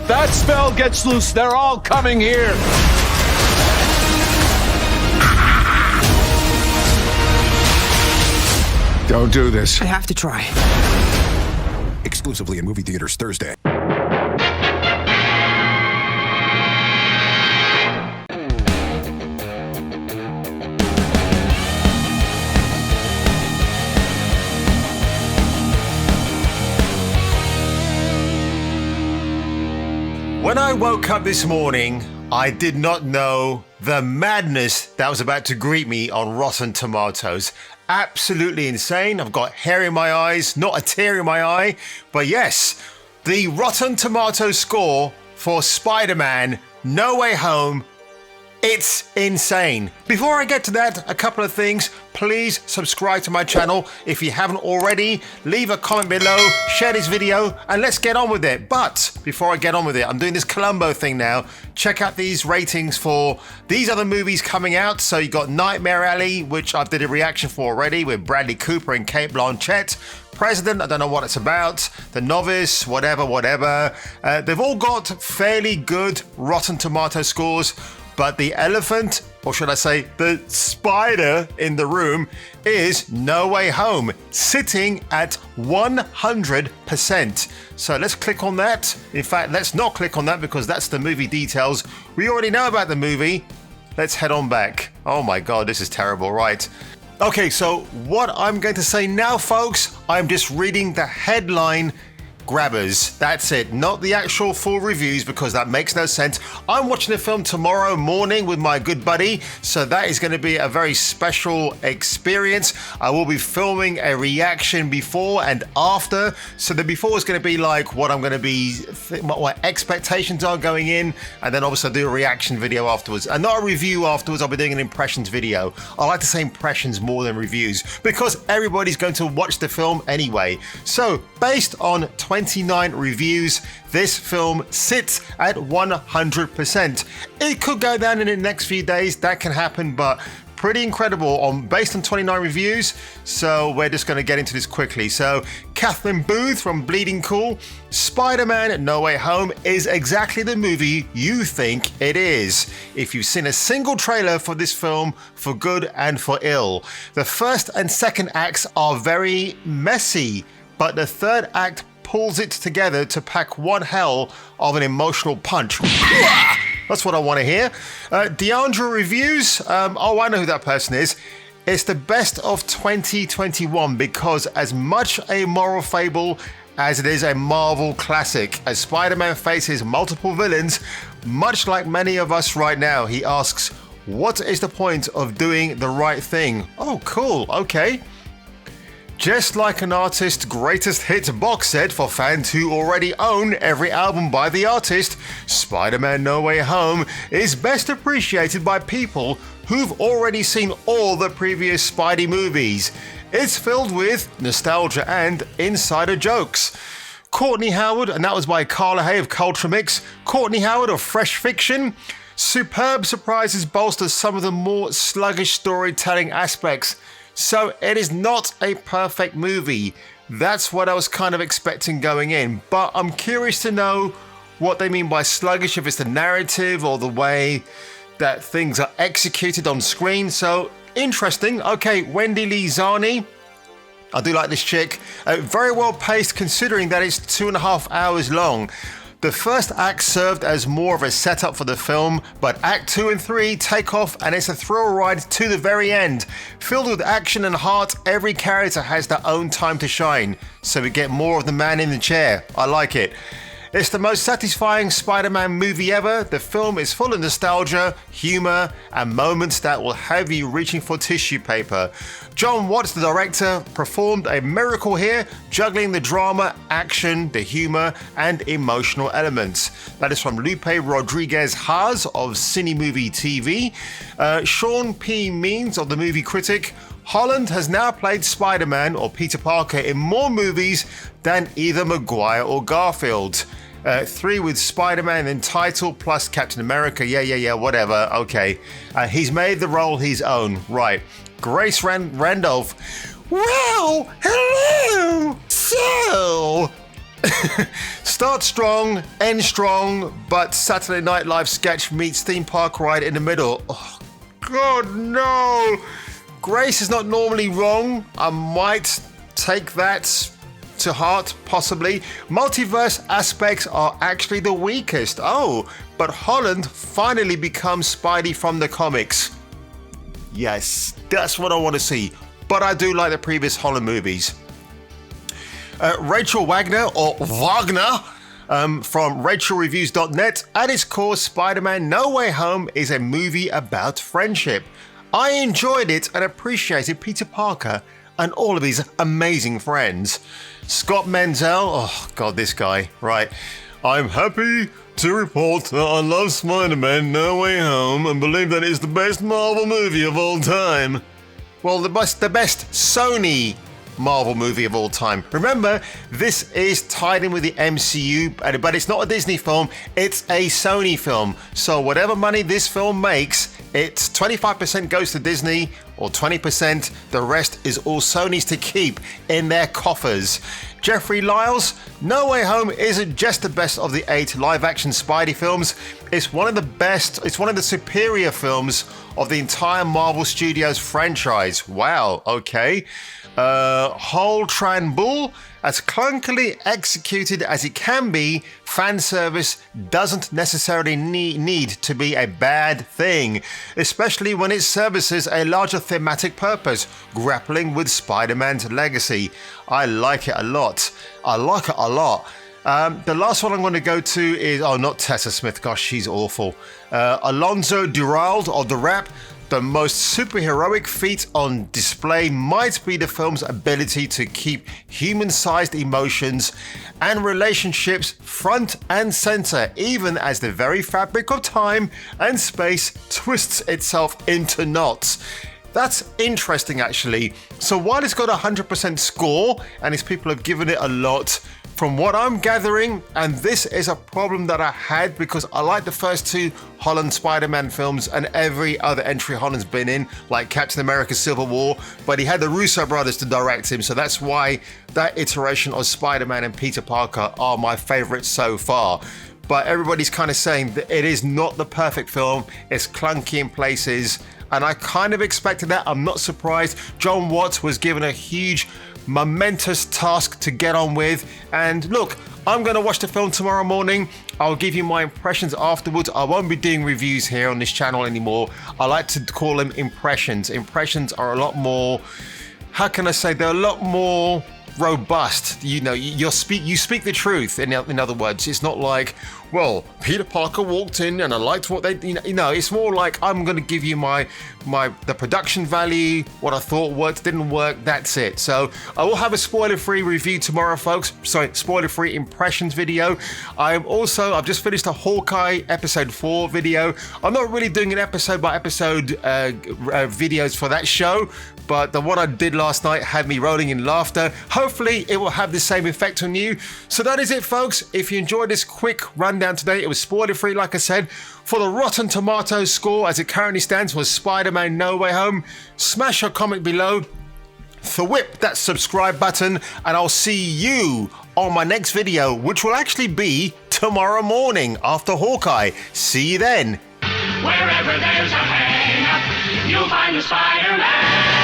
that spell gets loose, they're all coming here. Don't do this. I have to try. Exclusively in movie theaters Thursday. When I woke up this morning, I did not know the madness that was about to greet me on Rotten Tomatoes. Absolutely insane. I've got hair in my eyes, not a tear in my eye. But yes, the Rotten Tomatoes score for Spider-Man No Way Home, it's insane. Before I get to that, a couple of things. Please subscribe to my channel if you haven't already. Leave a comment below, share this video, and let's get on with it. But before I get on with it, I'm doing this Columbo thing now. Check out these ratings for these other movies coming out. So you got Nightmare Alley, which I did a reaction for already with Bradley Cooper and Cate Blanchett. President, I don't know what it's about. The Novice, whatever. They've all got fairly good Rotten Tomato scores. But the elephant, or should I say the spider in the room, is No Way Home, sitting at 100%. So let's click on that. In fact, let's not click on that because that's the movie details. We already know about the movie. Let's head on back. Oh my God, this is terrible, right? Okay, so what I'm going to say now, folks, I'm just reading the headline grabbers. That's it, not the actual full reviews because that makes no sense. I'm watching the film tomorrow morning with my good buddy, so that is going to be a very special experience. I will be filming a reaction before and after. So the before is going to be like what I'm going to be, what my expectations are going in, and then obviously I'll do a reaction video afterwards, and not a review afterwards. I'll be doing an impressions video. I like to say impressions more than reviews because everybody's going to watch the film anyway. So based on 29 reviews, this film sits at 100%. It could go down in the next few days, that can happen, but pretty incredible based on 29 reviews. So we're just going to get into this quickly. So Catherine Booth from Bleeding Cool, Spider-Man No Way Home is exactly the movie you think it is. If you've seen a single trailer for this film, for good and for ill. The first and second acts are very messy, but the third act pulls it together to pack one hell of an emotional punch. That's what I want to hear. Deandra reviews. Oh, I know who that person is. It's the best of 2021 because as much a moral fable as it is a Marvel classic, as Spider-Man faces multiple villains, much like many of us right now, he asks, what is the point of doing the right thing? Oh, cool. Okay. Just like an artist's greatest hits box set for fans who already own every album by the artist, Spider-Man No Way Home is best appreciated by people who've already seen all the previous Spidey movies. It's filled with nostalgia and insider jokes. Courtney Howard, and that was by Carla Hay of Culture Mix. Courtney Howard of Fresh Fiction. Superb surprises bolster some of the more sluggish storytelling aspects. So it is not a perfect movie. That's what I was kind of expecting going in. But I'm curious to know what they mean by sluggish, if it's the narrative or the way that things are executed on screen. So interesting. Okay, Wendy Lee Zani. I do like this chick. Very well paced considering that it's 2.5 hours long. The first act served as more of a setup for the film, but Act 2 and 3 take off and it's a thrill ride to the very end. Filled with action and heart, every character has their own time to shine, so we get more of the man in the chair. I like it. It's the most satisfying Spider-Man movie ever. The film is full of nostalgia, humor, and moments that will have you reaching for tissue paper. John Watts, the director, performed a miracle here, juggling the drama, action, the humor, and emotional elements. That is from Lupe Rodriguez Haas of Cine Movie TV. Sean P. Means of The Movie Critic. Holland has now played Spider-Man or Peter Parker in more movies than either Maguire or Garfield. 3 with Spider-Man entitled plus Captain America. Yeah, whatever. Okay. He's made the role his own. Right. Grace Randolph. Well, hello. So, Start strong, end strong, but Saturday Night Live sketch meets theme park ride in the middle. Oh, God, no! Grace is not normally wrong. I might take that to heart, possibly. Multiverse aspects are actually the weakest. Oh, but Holland finally becomes Spidey from the comics. Yes, that's what I want to see. But I do like the previous Holland movies. Rachel Wagner, or Wagner, from RachelReviews.net. At its core, Spider-Man No Way Home is a movie about friendship. I enjoyed it and appreciated Peter Parker and all of his amazing friends. Scott Menzel, oh God, this guy, right. I'm happy to report that I love Spider-Man No Way Home and believe that it's the best Marvel movie of all time. Well, the best Sony Marvel movie of all time. Remember, this is tied in with the MCU, but it's not a Disney film, it's a Sony film. So whatever money this film makes, it's 25% goes to Disney, or 20%, the rest is all Sony's to keep in their coffers. Jeffrey Lyles, No Way Home isn't just the best of the 8 live-action Spidey films, it's one of the superior films of the entire Marvel Studios franchise. Wow, okay. Whole Tran Bull, as clunkily executed as it can be, fan service doesn't necessarily need to be a bad thing, especially when it services a larger thematic purpose, grappling with Spider-Man's legacy. I like it a lot. The last one I'm going to go to is, not Tessa Smith, gosh, she's awful. Alonso Duralde of The Rap. The most superheroic feat on display might be the film's ability to keep human-sized emotions and relationships front and center, even as the very fabric of time and space twists itself into knots. That's interesting, actually. So while it's got a 100% score, and its people have given it a lot, from what I'm gathering, and this is a problem that I had because I like the first 2 Holland Spider-Man films and every other entry Holland's been in, like Captain America Civil War, but he had the Russo brothers to direct him, so that's why that iteration of Spider-Man and Peter Parker are my favorites so far. But everybody's kind of saying that it is not the perfect film, it's clunky in places, and I kind of expected that. I'm not surprised. John Watts was given a huge, momentous task to get on with. And look, I'm going to watch the film tomorrow morning. I'll give you my impressions afterwards. I won't be doing reviews here on this channel anymore. I like to call them impressions. Impressions are a lot more, how can I say, they're a lot more robust. You know, you speak the truth. In other words, it's not like, well, Peter Parker walked in and I liked what they, it's more like I'm going to give you the production value, what I thought worked, didn't work, that's it. So I will have a spoiler-free review tomorrow, folks. Sorry, spoiler-free impressions video. I've just finished a Hawkeye episode 4 video. I'm not really doing an episode by episode videos for that show, but the one I did last night had me rolling in laughter. Hopefully it will have the same effect on you. So that is it, folks. If you enjoyed this quick rundown today, it was spoiler free, like I said. For the Rotten Tomatoes score as it currently stands was Spider-Man No Way Home. Smash a comment below, whip that subscribe button, and I'll see you on my next video, which will actually be tomorrow morning after Hawkeye. See you then. Wherever there's a hang-up, you'll find the Spider-Man.